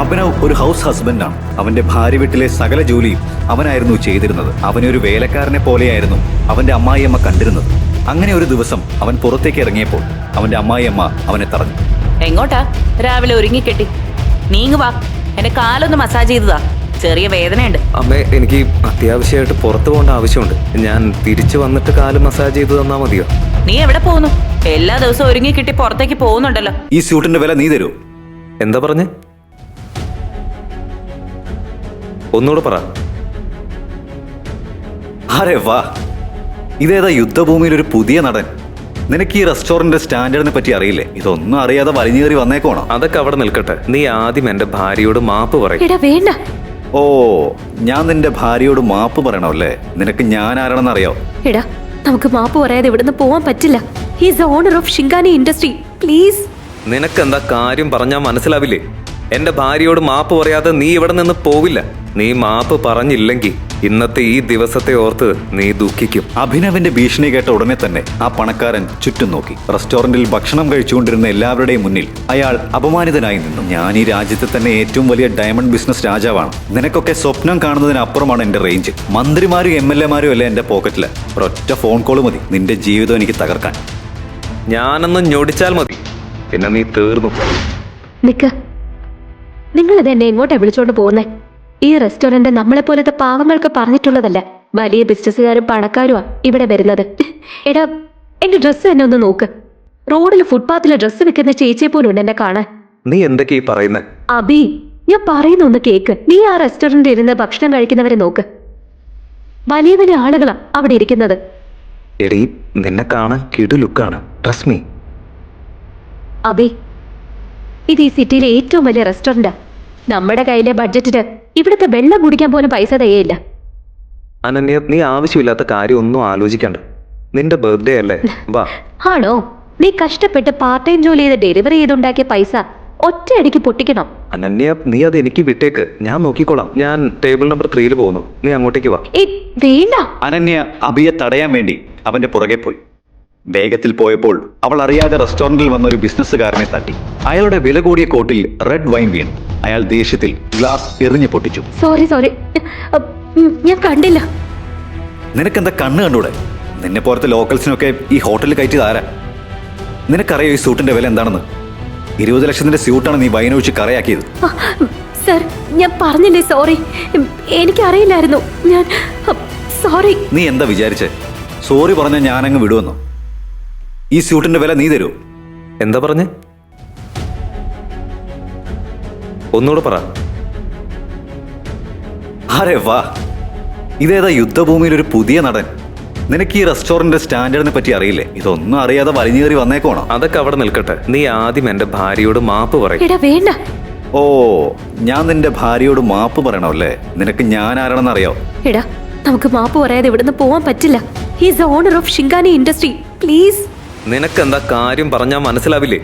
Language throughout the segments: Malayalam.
അഭിനവ് ഒരു ഹൗസ് ഹസ്ബൻഡാണ്. അവന്റെ ഭാര്യ വീട്ടിലെ സകല ജോലിയും അവനായിരുന്നു ചെയ്തിരുന്നത്. അവനെ ഒരു വേലക്കാരനെ പോലെയായിരുന്നു അവന്റെ അമ്മായിയമ്മ കണ്ടിരുന്നത്. അങ്ങനെ ഒരു ദിവസം അവൻ പുറത്തേക്ക് ഇറങ്ങിയപ്പോൾ അവന്റെ അമ്മായിയമ്മ അവനെ തടഞ്ഞു. എങ്ങോട്ടാ രാവിലെ ഒരുങ്ങിക്കെട്ടി? നീങ്ങ് വാ, എന്റെ കാലൊന്ന് മസാജ് ചെയ്തതാ, ചെറിയ വേദനയുണ്ട്. അമ്മേ, എനിക്ക് അത്യാവശ്യമായിട്ട് പുറത്തു പോകേണ്ട ആവശ്യമുണ്ട്. ഞാൻ തിരിച്ചു വന്നിട്ട് കാല് മസാജ് ചെയ്ത് തന്നാ മതിയോ? നീ എവിടെ പോകുന്നു? എല്ലാ ദിവസവും ഒരുങ്ങിക്കെട്ടി പുറത്തേക്ക് പോകുന്നുണ്ടല്ലോ. ഈ സ്യൂട്ടിന്റെ വില നീ തരൂ. എന്താ പറഞ്ഞേ? ഒന്നുകൂടെ പറ. അരെ വാ, ഇതേതാ യുദ്ധഭൂമിയിൽ ഒരു പുതിയ നടൻ. നിനക്ക് ഈ റെസ്റ്റോറന്റ് സ്റ്റാൻഡേർഡിനെ പറ്റി അറിയില്ലേ? ഇതൊന്നും അറിയാതെ വലിഞ്ഞു കയറി വന്നേക്കോണോ? അതൊക്കെ അവിടെ നിൽക്കട്ടെ. നീ ആദ്യം എന്റെ ഭാര്യയോട് മാപ്പ് പറയും. എടാ വേണ്ട. ഓ, ഞാൻ നിന്റെ ഭാര്യയോട് മാപ്പ് പറയണമല്ലേ? നിനക്ക് ഞാൻ ആരാണെന്ന് അറിയാവോ? എടാ, നമുക്ക് മാപ്പ് പറയാതെ ഇവിടുന്ന് പോവാൻ പറ്റില്ല. He's owner of Singhania industry. Please. നിനക്കെന്താ കാര്യം പറഞ്ഞാൽ മനസ്സിലാവില്ലേ? എന്റെ ഭാര്യയോട് മാപ്പ് പറയാതെ നീ ഇവിടെ നിന്ന് പോവില്ല. നീ മാപ്പ് പറഞ്ഞില്ലെങ്കിൽ ഇന്നത്തെ ഈ ദിവസത്തെ ഓർത്ത് നീ ദുഃഖിക്കും. അഭിനവിന്റെ ഭീഷണി കേട്ട ഉടനെ തന്നെ ആ പണക്കാരൻ ചുറ്റും നോക്കി. റെസ്റ്റോറന്റിൽ ഭക്ഷണം കഴിച്ചുകൊണ്ടിരുന്ന എല്ലാവരുടെയും മുന്നിൽ അയാൾ അപമാനിതനായി നിന്നു. ഞാൻ ഈ രാജ്യത്തെ തന്നെ ഏറ്റവും വലിയ ഡയമണ്ട് ബിസിനസ് രാജാവാണ്. നിനക്കൊക്കെ സ്വപ്നം കാണുന്നതിനപ്പുറമാണ് എന്റെ റേഞ്ച്. മന്ത്രിമാരും MLA-മാരും അല്ലേ എന്റെ പോക്കറ്റില്. ഒരൊറ്റ ഫോൺ കോൾ മതി നിന്റെ ജീവിതം എനിക്ക് തകർക്കാൻ. ഞാനൊന്ന് ഞൊടിച്ചാൽ മതി, പിന്നെ നീ തീർന്നു. നിക്ക്, നിങ്ങളിത് എന്നെ എങ്ങോട്ടാ വിളിച്ചോണ്ട് പോകുന്നേ? ഈ റെസ്റ്റോറന്റ് നമ്മളെ പോലത്തെ പാവങ്ങൾക്ക് പറഞ്ഞിട്ടുള്ളതല്ല. വലിയ ബിസിനസ്സുകാരും പണക്കാരുമാ ഇവിടെ വരുന്നത്. എടാ, എന്റെ ഡ്രസ്സ് തന്നെ ഒന്ന് നോക്ക്. റോഡിൽ ഫുട്പാത്തിലെ ഡ്രസ്സ് വെക്കുന്ന ചേച്ചിയെ പോലും ഉണ്ട് എന്നെ കാണാൻ. നീ എന്തൊക്കെയാ ഈ പറയുന്നത്? അബി, ഞാൻ പറയുന്ന ഒന്ന് കേക്ക്. നീ ആ റെസ്റ്റോറന്റിൽ ഇരുന്ന് ഭക്ഷണം കഴിക്കുന്നവരെ നോക്ക്. വലിയ വലിയ ആളുകളാ അവിടെ ഇരിക്കുന്നത്. എടീ, നിന്നെ കാണാൻ കിടു ലുക്കാണ്. Trust me. അബി, ഇത് ഈ സിറ്റിയിലെ ഏറ്റവും വലിയ റെസ്റ്റോറന്റാ. നമ്മുടെ കയ്യിലെ ബഡ്ജറ്റിന് ഇവിടുത്തെ വെള്ളം കുടിക്കാൻ പോലും പൈസ തയ്യയില്ല. അനന്യ, നീ ആവശ്യമില്ലാത്ത കാര്യം ഒന്നും ആലോചിക്കണ്ട. നിന്റെ ബർത്ത്ഡേ അല്ലേ? വാ. ആണോ? നീ കഷ്ടപ്പെട്ട് പാർട്ട് ടൈം ജോലി ചെയ്ത് ഡെലിവറി ചെയ്തുണ്ടാക്കിയ പൈസ ഒറ്റയടിക്ക് പൊട്ടിക്കണം. അനന്യ, നീ അത് എനിക്ക് വിട്ടേക്ക്, ഞാൻ നോക്കിക്കോളാം. ഞാൻ ടേബിൾ നമ്പർ 3 പോകുന്നു, നീ അങ്ങോട്ടേക്ക് വാ. വേണ്ട. അനന്യ അഭിയെ തടയാൻ വേണ്ടി അവന്റെ പുറകെ പോയി. വേഗത്തിൽ പോയപ്പോൾ അവൾ അറിയാതെ റെസ്റ്റോറന്റിൽ വന്ന ഒരു ബിസിനസ്സുകാരനെ തട്ടി. അയാളുടെ വില കൂടിയ കോട്ടിൽ റെഡ് വൈൻ വീണു. അയാൾ ദേഷ്യത്തിൽ ഗ്ലാസ് എറിഞ്ഞു പൊട്ടിച്ചു. സോറി, ഞാൻ കണ്ടില്ല. നിനക്കെന്താ കണ്ണ് കണ്ടൂടെ? നിന്നെ പോലത്തെ ലോക്കൽസിനൊക്കെ ഈ ഹോട്ടലിൽ കയറ്റിയത് ആരാ? നിനക്കറിയോ ഈ സൂട്ടിന്റെ വില എന്താണെന്ന്? 20 ലക്ഷത്തിന്റെ സ്യൂട്ടാണ് നീ വൈനൊഴിച്ച് കറയാക്കിയത്. സർ, ഞാൻ പറഞ്ഞില്ലേ സോറി. എനിക്കറിയില്ലായിരുന്നു. ഞാൻ സോറി. നീ എന്താ വിചാരിച്ചേ? സോറി പറഞ്ഞാൽ ഞാനങ്ങ് വിടുവന്നോ? ഈ സ്യൂട്ടിന്റെ വില നീ തരൂ. എന്താ പറഞ്ഞേ? ഒന്നുകൂടെ പറ. അരെ വാ, ഇതേതാ യുദ്ധഭൂമിയിൽ ഒരു പുതിയ നടൻ. നിനക്ക് ഈ റെസ്റ്റോറന്റ് സ്റ്റാൻഡേർഡിനെ പറ്റി അറിയില്ലേ? ഇതൊന്നും അറിയാതെ വലിഞ്ഞു കയറി വന്നേക്കോണോ? അതൊക്കെ അവിടെ നിൽക്കട്ടെ. നീ ആദ്യം എന്റെ ഭാര്യയോട് മാപ്പ് പറയും. എടാ വേണ്ട. ഓ, ഞാൻ നിന്റെ ഭാര്യയോട് മാപ്പ് പറയണമല്ലേ? നിനക്ക് ഞാൻ ആരാണെന്ന് അറിയാവോ? എടാ, നമുക്ക് മാപ്പ് പറയാതെ ഇവിടുന്ന് പോവാൻ പറ്റില്ല. He's owner of Singhania industry. Please. നിനക്കെന്താ കാര്യം പറഞ്ഞാൽ മനസ്സിലാവില്ലേ?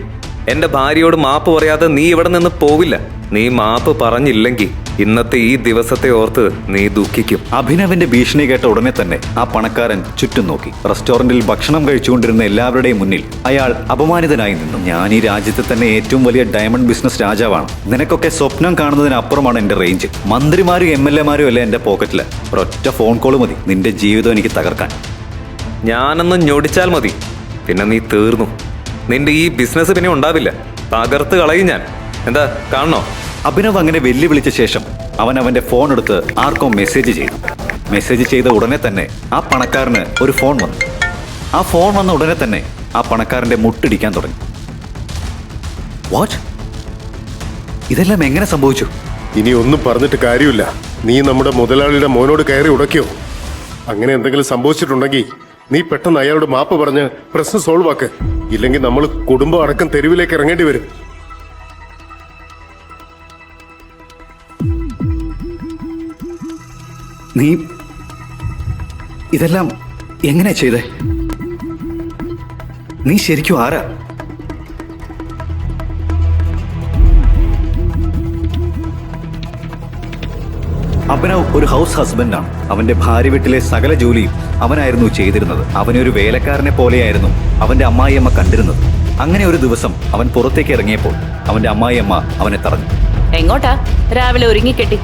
എന്റെ ഭാര്യയോട് മാപ്പ് പറയാതെ നീ ഇവിടെ നിന്ന് പോവില്ല. നീ മാപ്പ് പറഞ്ഞില്ലെങ്കിൽ ഇന്നത്തെ ഈ ദിവസത്തെ ഓർത്ത് നീ ദുഃഖിക്കും. അഭിനവിന്റെ ഭീഷണി കേട്ട ഉടനെ തന്നെ ആ പണക്കാരൻ ചുറ്റും നോക്കി. റെസ്റ്റോറന്റിൽ ഭക്ഷണം കഴിച്ചുകൊണ്ടിരുന്ന എല്ലാവരുടെയും മുന്നിൽ അയാൾ അപമാനിതനായി നിന്നു. ഞാൻ ഈ രാജ്യത്തെ തന്നെ ഏറ്റവും വലിയ ഡയമണ്ട് ബിസിനസ് രാജാവാണ്. നിനക്കൊക്കെ സ്വപ്നം കാണുന്നതിനപ്പുറമാണ് എന്റെ റേഞ്ച്. മന്ത്രിമാരും MLA-മാരും അല്ലേ എന്റെ പോക്കറ്റില്. ഒരൊറ്റ ഫോൺ കോൾ മതി നിന്റെ ജീവിതം എനിക്ക് തകർക്കാൻ. ഞാനൊന്ന് ഞൊടിച്ചാൽ മതി, പിന്നെ നീ തീർന്നു. നിന്റെ ഈ ബിസിനസ് പിന്നെ ഉണ്ടാവില്ല. തകർത്ത് കളയും ഞാൻ. എന്താ കാണണോ? അഭിനവ് അങ്ങനെ വെല്ലുവിളിച്ച ശേഷം അവൻ അവന്റെ ഫോൺ എടുത്ത് ആർക്കോ മെസ്സേജ് ചെയ്തു. മെസ്സേജ് ചെയ്ത ഉടനെ തന്നെ ആ പണക്കാരന് ഒരു ഫോൺ വന്നു. ആ ഫോൺ വന്ന ഉടനെ തന്നെ ആ പണക്കാരന്റെ മുട്ടിടിക്കാൻ തുടങ്ങി. വാട്ട്? ഇതെല്ലാം എങ്ങനെ സംഭവിച്ചു? ഇനി ഒന്നും പറഞ്ഞിട്ട് കാര്യമില്ല. നീ നമ്മുടെ മുതലാളിയുടെ മോനോട് കയറി ഉടക്കിയോ? അങ്ങനെ എന്തെങ്കിലും സംഭവിച്ചിട്ടുണ്ടെങ്കിൽ നീ പെട്ടെന്ന് അയാളോട് മാപ്പ് പറഞ്ഞ് പ്രശ്നം സോൾവ് ആക്ക്. ഇല്ലെങ്കിൽ നമ്മൾ കുടുംബം അടക്കം തെരുവിലേക്ക് ഇറങ്ങേണ്ടി വരും. നീ ഇതെല്ലാം എങ്ങനെ ചെയ്തേ? നീ ശരിക്കും ആരാ? അഭിനവ് ഒരു ഹൗസ് ഹസ്ബൻഡാണ്. അവന്റെ ഭാര്യ വീട്ടിലെ സകല ജോലിയും അവനായിരുന്നു ചെയ്തിരുന്നത്. അവനെ ഒരു വേലക്കാരനെ പോലെയായിരുന്നു അവന്റെ അമ്മായിയമ്മ കണ്ടിരുന്നത്. അങ്ങനെ ഒരു ദിവസം അവൻ പുറത്തേക്ക് ഇറങ്ങിയപ്പോൾ അവന്റെ അമ്മായിയമ്മ അവനെ തടഞ്ഞു. എങ്ങോട്ടാ രാവിലെ ഒരുങ്ങിക്കെട്ടി?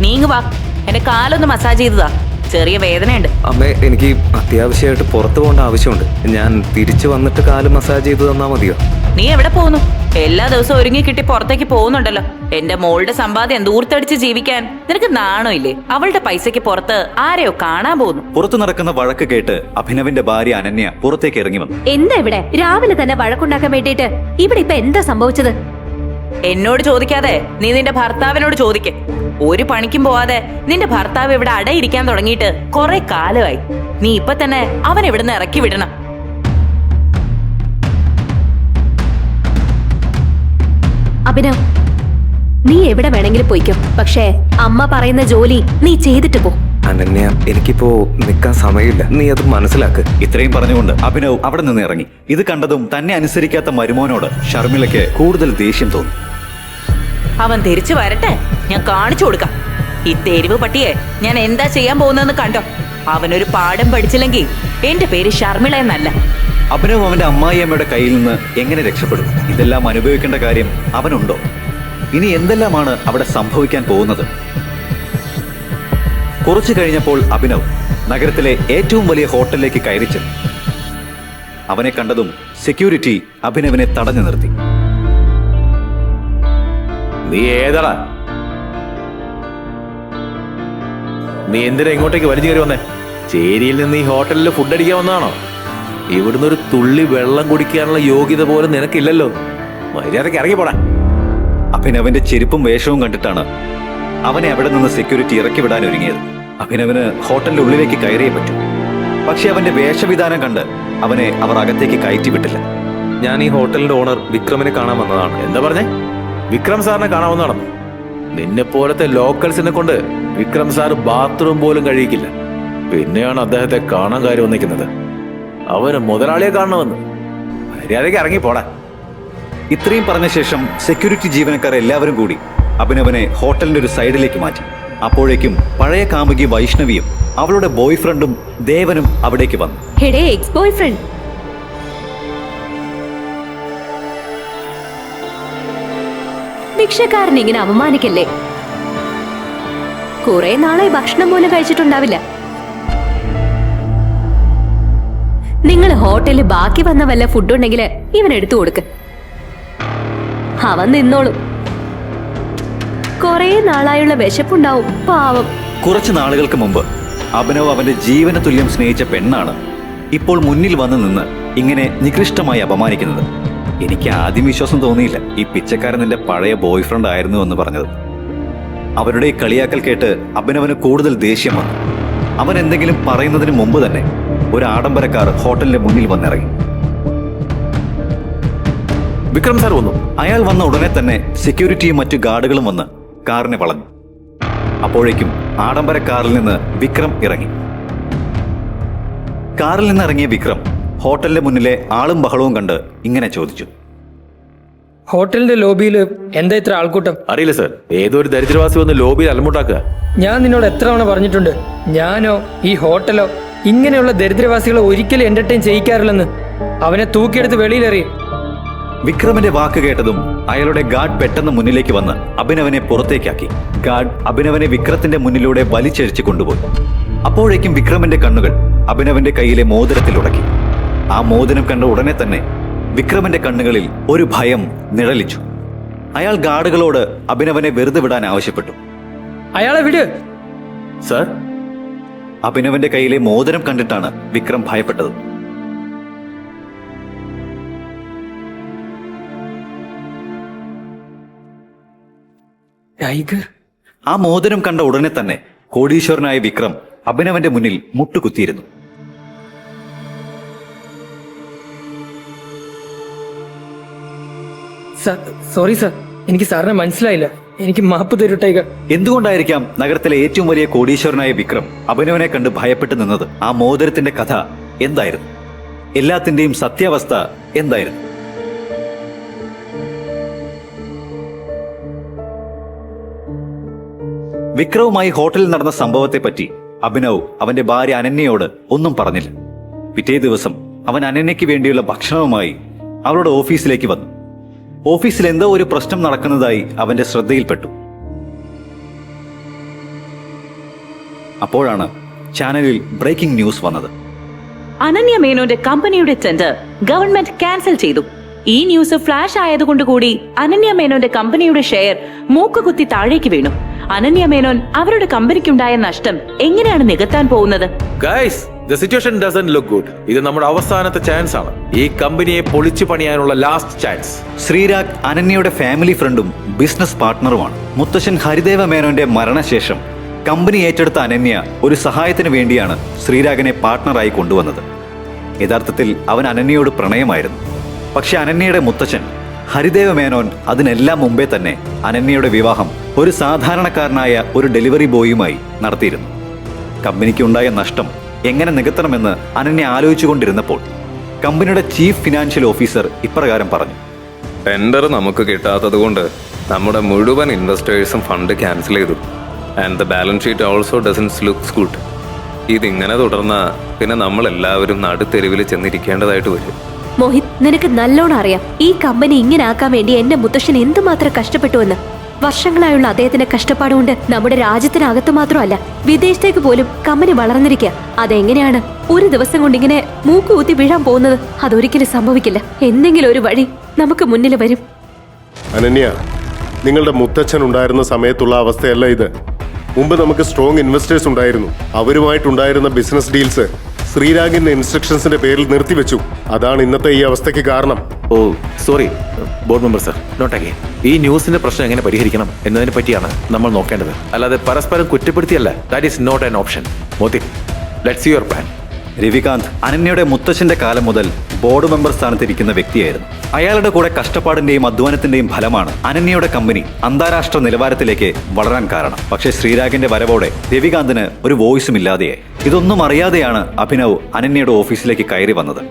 നീങ്ങ് വാ, എന്റെ കാലൊന്ന് മസാജ് ചെയ്തതാ. ചെറിയ വേദനയുണ്ട്. അമ്മേ, എനിക്ക് അത്യാവശ്യമായിട്ട് പുറത്തു പോകേണ്ട ആവശ്യമുണ്ട്. ഞാൻ തിരിച്ചു വന്നിട്ട് കാല് മസാജ് ചെയ്ത് തന്നാ മതിയോ? നീ എവിടെ പോകുന്നു? എല്ലാ ദിവസവും ഒരുങ്ങിക്കിട്ടി പുറത്തേക്ക് പോകുന്നുണ്ടല്ലോ. എന്റെ മോളുടെ സമ്പാദ്യം ദൂർത്തടിച്ച് ജീവിക്കാൻ നിനക്ക് നാണോ ഇല്ലേ? അവളുടെ പൈസക്ക് പുറത്ത് ആരെയോ കാണാൻ പോകുന്നു. പുറത്തു നടക്കുന്ന വഴക്ക് കേട്ട് അഭിനവിന്റെ ഭാര്യ അനന്യ പുറത്തേക്ക് ഇറങ്ങി വന്നു. എന്താ ഇവിടെ രാവിലെ തന്നെ വഴക്കുണ്ടാക്കാൻ വേണ്ടിയിട്ട് ഇവിടെ ഇപ്പൊ എന്താ സംഭവിച്ചത്? എന്നോട് ചോദിക്കാതെ നീ നിന്റെ ഭർത്താവിനോട് ചോദിക്ക്. ഒരു പണിക്കും പോവാതെ നിന്റെ ഭർത്താവ് ഇവിടെ അടയിരിക്കാൻ തുടങ്ങിയിട്ട് കുറെ കാലമായി. നീ ഇപ്പൊ തന്നെ അവൻ ഇവിടുന്ന് ഇറക്കി വിടണം. അഭിനവ്, നീ എവിടെ വേണമെങ്കിലും പോയിക്കോ, പക്ഷേ അമ്മ പറയുന്ന ജോലി നീ ചെയ്തിട്ട് പോ. അനന്യ, എനിക്കിപ്പോ നിൽക്കാൻ സമയമില്ല. നീ അത് മനസ്സിലാക്ക്. ഇത്രയും പറഞ്ഞുകൊണ്ട് അഭിനവ് അവിടെ നിന്ന് ഇറങ്ങി. ഇത് കണ്ടതും തന്നെ അനുസരിക്കാത്ത മരുമോനോട് ഷർമിളയ്ക്ക് കൂടുതൽ ദേഷ്യം തോന്നി. അവൻ തിരിച്ചു വരട്ടെ, ഞാൻ കാണിച്ചു കൊടുക്കാം. ഈ തെരുവ് പട്ടിയെ ഞാൻ എന്താ ചെയ്യാൻ പോകുന്നതെന്ന് കണ്ടോ? അവനൊരു പാഠം പഠിച്ചില്ലെങ്കിൽ എന്റെ പേര് ഷർമിള എന്നല്ല. അഭിനവ് അവന്റെ അമ്മായിയമ്മയുടെ കയ്യിൽ നിന്ന് എങ്ങനെ രക്ഷപ്പെടും? ഇതെല്ലാം അനുഭവിക്കേണ്ട കാര്യം അവനുണ്ടോ? ഇനി എന്തെല്ലാമാണ് അവിടെ സംഭവിക്കാൻ പോകുന്നത്? കുറച്ചു കഴിഞ്ഞപ്പോൾ അഭിനവ് നഗരത്തിലെ ഏറ്റവും വലിയ ഹോട്ടലിലേക്ക് കയറി ചെന്നു. അവനെ കണ്ടതും സെക്യൂരിറ്റി അഭിനവിനെ തടഞ്ഞു നിർത്തി. നീ ഏതാടാ? നീ എന്തിനാ ഇങ്ങോട്ടേക്ക് വലിഞ്ഞു കയറി വന്നേ? ചേരിയിൽ നിന്ന് ഈ ഹോട്ടലിൽ ഫുഡ് അടിക്കാൻ വന്നതാണോ? ഇവിടുന്ന് ഒരു തുള്ളി വെള്ളം കുടിക്കാനുള്ള യോഗ്യത പോലും നിനക്കില്ലല്ലോ. മര്യാദയ്ക്ക് ഇറങ്ങിപ്പോടാ. അഭിനവിന്റെ ചെരുപ്പും വേഷവും കണ്ടിട്ടാണ് അവനെ അവിടെ നിന്ന് സെക്യൂരിറ്റി ഇറക്കി വിടാൻ ഒരുങ്ങിയത്. അഭിനവിന് ഹോട്ടലിന്റെ ഉള്ളിലേക്ക് കയറിയേ പറ്റൂ. പക്ഷെ അവന്റെ വേഷവിധാനം കണ്ട് അവനെ അവർ അകത്തേക്ക് കയറ്റി വിട്ടില്ല. ഞാൻ ഈ ഹോട്ടലിന്റെ ഓണർ വിക്രമിനെ കാണാൻ വന്നതാണ്. എന്താ പറഞ്ഞേ? വിക്രം സാറിനെ കാണാവുന്നതാണോ? നിന്നെ പോലത്തെ ലോക്കൽസിനെ കൊണ്ട് വിക്രം സാർ ബാത്റൂം പോലും കഴിയിക്കില്ല. പിന്നെയാണ് അദ്ദേഹത്തെ കാണാൻ കാര്യം വന്നിരിക്കുന്നത്. അവന് മുതലാളിയെ കാണണമെന്ന്. മര്യാദയ്ക്ക് ഇറങ്ങിപ്പോടാ. ഇത്രയും പറഞ്ഞ ശേഷം സെക്യൂരിറ്റി ജീവനക്കാർ എല്ലാവരും കൂടി അഭിനവനെ ഹോട്ടലിന്റെ ഒരു സൈഡിലേക്ക് മാറ്റി. അപ്പോഴേക്കും പഴയ കാമുകി വൈഷ്ണവിയും അവളുടെ ബോയ് ഫ്രണ്ടും ദേവനും അവിടേക്ക് വന്നു. ഹെഡേ എക്സ് ബോയ് ഫ്രണ്ട്, ഭിക്ഷക്കാരൻ ഇങ്ങനെ അപമാനിക്കല്ലേ? കുറെ നാളെ ഭക്ഷണം പോലും കഴിച്ചിട്ടുണ്ടാവില്ല. നിങ്ങൾ ഹോട്ടലിൽ ബാക്കി വന്ന വല്ല ഫുഡ് ഉണ്ടെങ്കിൽ ഇവൻ എടുത്തു കൊടുക്ക്. അവൻ നിന്നോളും. കുറെ നാളായുള്ള വിശപ്പുണ്ടാവും പാവം. കുറച്ചു നാളുകൾക്ക് മുമ്പ് അഭിനവ് അവന്റെ ജീവന തുല്യം സ്നേഹിച്ച പെണ്ണാണ് ഇപ്പോൾ മുന്നിൽ വന്ന് നിന്ന് ഇങ്ങനെ നികൃഷ്ടമായി അപമാനിക്കുന്നത്. എനിക്ക് ആദ്യം വിശ്വാസം തോന്നിയില്ല ഈ പിച്ചക്കാരൻ നിന്റെ പഴയ ബോയ് ഫ്രണ്ട് ആയിരുന്നു എന്ന് പറഞ്ഞത്. അവരുടെ ഈ കളിയാക്കൽ കേട്ട് അഭിനവന് കൂടുതൽ ദേഷ്യം വന്നു. അവൻ എന്തെങ്കിലും പറയുന്നതിന് മുമ്പ് തന്നെ ഒരു ആഡംബരക്കാർ ഹോട്ടലിന്റെ മുന്നിൽ വന്നിറങ്ങി. വിക്രം സാർ വന്നു. അയാൾ വന്ന ഉടനെ തന്നെ സെക്യൂരിറ്റിയും മറ്റു ഗാർഡുകളും വന്ന് കാറിനെ വളഞ്ഞു. അപ്പോഴേക്കും ആഡംബര കാറിൽ നിന്ന് വിക്രം ഇറങ്ങി. കാറിൽ നിന്ന് ഇറങ്ങിയ വിക്രം ഹോട്ടലിന്റെ മുന്നിലെ ആളും ബഹളവും കണ്ട് ഇങ്ങനെ ചോദിച്ചു: ഹോട്ടലിന്റെ ലോബിയിൽ എന്താ ഇത്ര ആൾക്കൂട്ടം? അറിയില്ല സാർ. ഏതോ ഒരു ദരിദ്രവാസി വന്ന് ലോബിയിൽ അലമുണ്ടാക്കുക. ഞാൻ നിന്നോട് എത്ര തവണ പറഞ്ഞിട്ടുണ്ട്, ഞാനോ ഈ ഹോട്ടലോ ഇങ്ങനെയുള്ള ദരിദ്രവാസികളെ ഒരിക്കലും എന്റർടൈൻ ചെയ്യിക്കാറില്ലെന്ന്. അവനെ തൂക്കിയെടുത്ത് വെളിയിലെറിയും. വിക്രമിന്റെ വാക്ക് കേട്ടതും അയാളുടെ ഗാർഡ് പെട്ടെന്ന് മുന്നിലേക്ക് വന്ന് അഭിനവനെ പുറത്തേക്കാക്കി. ഗാർഡ് അഭിനവനെ വിക്രത്തിന്റെ മുന്നിലൂടെ വലിച്ചഴിച്ചു കൊണ്ടുപോയി. അപ്പോഴേക്കും വിക്രമിന്റെ കണ്ണുകൾ അഭിനവന്റെ കയ്യിലെ മോതിരത്തിൽ ഉടക്കി. ആ മോതിരം കണ്ട ഉടനെ തന്നെ വിക്രമിന്റെ കണ്ണുകളിൽ ഒരു ഭയം നിഴലിച്ചു. അയാൾ ഗാർഡുകളോട് അഭിനവനെ വെറുതെ വിടാൻ ആവശ്യപ്പെട്ടു. അയാളെ വിട് സാർ. അഭിനവന്റെ കയ്യിലെ മോതിരം കണ്ടിട്ടാണ് വിക്രം ഭയപ്പെട്ടത്. ടൈഗർ. ആ മോതിരം കണ്ട ഉടനെ തന്നെ കോടീശ്വരനായ വിക്രം അഭിനവന്റെ മുന്നിൽ മുട്ടുകുത്തിയിരുന്നു. സോറി സാർ, എനിക്ക് സാറിനെ മനസ്സിലായില്ല. എനിക്ക് മാപ്പ് തരൂ ടൈഗർ. എന്തുകൊണ്ടായിരിക്കാം നഗരത്തിലെ ഏറ്റവും വലിയ കോടീശ്വരനായ വിക്രം അഭിനവനെ കണ്ട് ഭയപ്പെട്ടു നിന്നത്? ആ മോതിരത്തിന്റെ കഥ എന്തായിരുന്നു? എല്ലാത്തിന്റെയും സത്യാവസ്ഥ എന്തായിരുന്നു? വിക്രവുമായി ഹോട്ടലിൽ നടന്ന സംഭവത്തെപ്പറ്റി അഭിനവ് അവന്റെ ഭാര്യ അനന്യയോട് ഒന്നും പറഞ്ഞില്ല. പിറ്റേ ദിവസം അവൻ അനന്യയ്ക്ക് വേണ്ടിയുള്ള ഭക്ഷണവുമായി അവളുടെ ഓഫീസിലേക്ക് വന്നു. ഓഫീസിൽ എന്തോ ഒരു പ്രശ്നം നടക്കുന്നതായി അവന്റെ ശ്രദ്ധയിൽപ്പെട്ടു. അപ്പോഴാണ് ചാനലിൽ ബ്രേക്കിംഗ് ന്യൂസ് വന്നത്. അനന്യ മേനോന്റെ കമ്പനിയുടെ ടെൻഡർ ഗവൺമെന്റ് ക്യാൻസൽ ചെയ്തു. ഈ ന്യൂസ് ഫ്ലാഷ് ആയതുകൊണ്ട് കൂടി അനന്യ മേനോന്റെ കമ്പനിയുടെ ഷെയർ മൂക്കുകുത്തി താഴേക്ക് വീണു. അനന്യ മേനോൻ അവരുടെ കമ്പനിക്കുണ്ടായ നഷ്ടം എങ്ങനെയാണ് നികത്താൻ പോകുന്നത്? Guys, the situation doesn't look good. ഇത് നമ്മുടെ അവസാനത്തെ ചാൻസ് ആണ്. ഈ കമ്പനിയെ പൊളിച്ചു പണിയാനുള്ള ലാസ്റ്റ് ചാൻസ്. ശ്രീരാഗ് അനന്യയുടെ ഫാമിലി ഫ്രണ്ടും ബിസിനസ് പാർട്ട്ണറുമാണ്. മുത്തശ്ശൻ ഹരിദേവ മേനോന്റെ മരണശേഷം കമ്പനി ഏറ്റെടുത്ത അനന്യ ഒരു സഹായത്തിന് വേണ്ടിയാണ് ശ്രീരാഗിനെ പാർട്ട്ണറായി കൊണ്ടുവന്നത്. യഥാർത്ഥത്തിൽ അവൻ അനന്യയോട് പ്രണയമായിരുന്നു. പക്ഷെ അനന്യയുടെ മുത്തച്ഛൻ ഹരിദേവ മേനോൻ അതിനെല്ലാം മുമ്പേ തന്നെ അനന്യയുടെ വിവാഹം ഒരു സാധാരണക്കാരനായ ഒരു ഡെലിവറി ബോയുമായി നടത്തിയിരുന്നു. കമ്പനിക്കുണ്ടായ നഷ്ടം എങ്ങനെ നികത്തണമെന്ന് അനന്യ ആലോചിച്ചുകൊണ്ടിരുന്നപ്പോൾ കമ്പനിയുടെ ചീഫ് ഫിനാൻഷ്യൽ ഓഫീസർ ഇപ്രകാരം പറഞ്ഞു. ടെൻഡർ നമുക്ക് കിട്ടാത്തത് കൊണ്ട് നമ്മുടെ മുഴുവൻ ഇൻവെസ്റ്റേഴ്സും ഫണ്ട് ക്യാൻസൽ ചെയ്തു. And the balance sheet also dozens looks good. ഇതിങ്ങനെ തുടർന്നാൽ പിന്നെ നമ്മൾ എല്ലാവരും നടുത്തെരുവിൽ ചെന്നിരിക്കേണ്ടതായിട്ട് വരും. മോഹിത്, നിനക്ക് നല്ലോണം അറിയാം ഈ കമ്പനി ഇങ്ങനെ ആക്കാൻ വേണ്ടി എന്റെ മുത്തശ്ശൻ എന്തുമാത്രം കഷ്ടപ്പെട്ടുവെന്ന്. വർഷങ്ങളായുള്ള അദ്ദേഹത്തിന്റെ കഷ്ടപ്പാടുകൊണ്ട് നമ്മുടെ രാജ്യത്തിനകത്ത് മാത്രമല്ല വിദേശത്തേക്ക് പോലും കമ്പനി വളർന്നിരിക്കുക. അതെങ്ങനെയാണ് ഒരു ദിവസം കൊണ്ട് ഇങ്ങനെ മൂക്കുകുത്തി വീഴാൻ പോകുന്നത്? അതൊരിക്കലും സംഭവിക്കില്ല. എന്തെങ്കിലും ഒരു വഴി നമുക്ക് മുന്നിൽ വരും. അനന്യ, നിങ്ങളുടെ മുത്തച്ഛൻ ഉണ്ടായിരുന്ന സമയത്തുള്ള അവസ്ഥയല്ല ഇത്. മുമ്പ് നമുക്ക് സ്ട്രോങ് ഇൻവെസ്റ്റേഴ്സ് ഉണ്ടായിരുന്നു. അവരുമായിട്ടുണ്ടായിരുന്ന ബിസിനസ് ഡീൽസ് ശ്രീരാഗിന്റെ ഇൻസ്ട്രക്ഷൻസിന്റെ പേരിൽ നിർത്തിവെച്ചു. അതാണ് ഇന്നത്തെ ഈ അവസ്ഥയ്ക്ക് കാരണം. Oh sorry board member sir, not again. ഈ ന്യൂസിന്റെ പ്രശ്നം എങ്ങനെ പരിഹരിക്കണം എന്നതിനെ പറ്റിയാണ് നമ്മൾ നോക്കേണ്ടത്, അല്ലാതെ പരസ്പരം കുറ്റപ്പെടുത്തിയല്ല. That is not an option. Moti, let's see your plan. Ravikanth അനന്യയുടെ മുത്തച്ഛന്റെ കാലം മുതൽ ബോർഡ് മെമ്പർ സ്ഥാനത്തിരിക്കുന്ന വ്യക്തിയായിരുന്നു. അയാളുടെ കൂടെ കഷ്ടപ്പാടിന്റെയും അധ്വാനത്തിന്റെയും ഫലമാണ് അനന്യയുടെ കമ്പനി അന്താരാഷ്ട്ര നിലവാരത്തിലേക്ക് വളരാൻ കാരണം. പക്ഷേ ശ്രീരാഗിന്റെ വരവോടെ രവികാന്തിന് ഒരു വോയിസും ഇല്ലാതെയായി. ഇതൊന്നും അറിയാതെയാണ് അഭിനവ് അനന്യയുടെ ഓഫീസിലേക്ക് കയറി വന്നത്.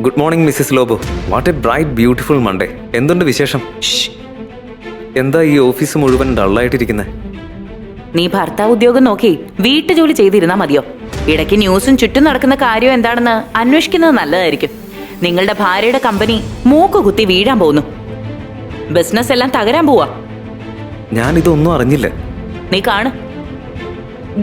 Good morning Mrs Lobo. What A bright beautiful Monday. എന്തുണ്ട് വിശേഷം? എന്താ ഈ ഓഫീസ് മുഴുവൻ ഡള്ളായിട്ടിരിക്കുന്നത്? നീ ഭർത്താവ് ഉദ്യോഗം നോക്കി വീട്ടുജോലി ചെയ്തിരുന്നാ മതിയോ? ഇടയ്ക്ക് ന്യൂസും ചുറ്റും നടക്കുന്ന കാര്യം എന്താണെന്ന് അന്വേഷിക്കുന്നത് നല്ലതായിരിക്കും. നിങ്ങളുടെ ഭാര്യയുടെ കമ്പനി മൂക്കുകുത്തി വീഴാൻ പോകുന്നു. ബിസിനസ് എല്ലാം തകരാൻ പോവാ. ഞാനിതൊന്നും അറിഞ്ഞില്ല. നീ കാണ്.